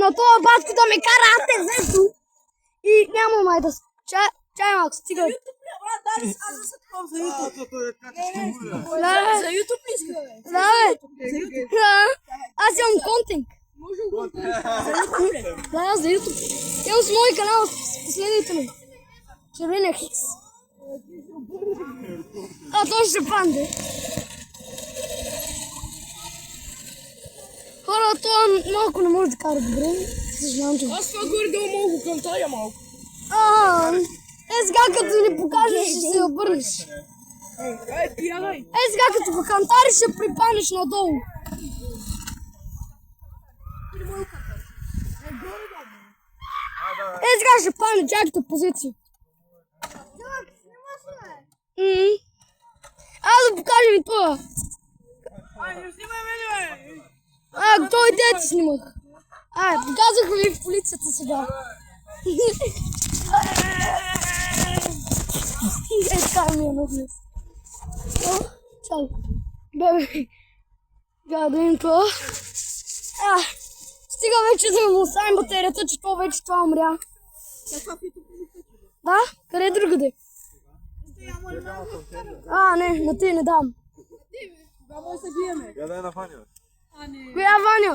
на това батко да ме кара АТВ-то и няма май да... Чай малко, стига. Аз да се такова за YouTube. За YouTube ли искаш? Да, бе. Аз имам контент. Да, за YouTube. Имам с мой канал, последните ми. Червения хикс. То ще панде. Хора, това малко не може да кара добре. Съжалявам, че... Аз това горе-долу мога го кантаря малко. Сега като ни покажеш, ще се обърнеш. Сега като го кантариш, ще припанеш надолу. Сега ще пане, чакайте позиция. Да покажем и това. Не снимай мене, бе! Той дете ти снимах. Показах ви в полицията сега. Това ми е много. Чай. Бебе. Да видим това. Стига вече да му оставим батерията, че това вече умря. Да? Къде е другаде? Не, на ти не дам. Да, може се биеме. Я дай на Ваня. Коя Ваня?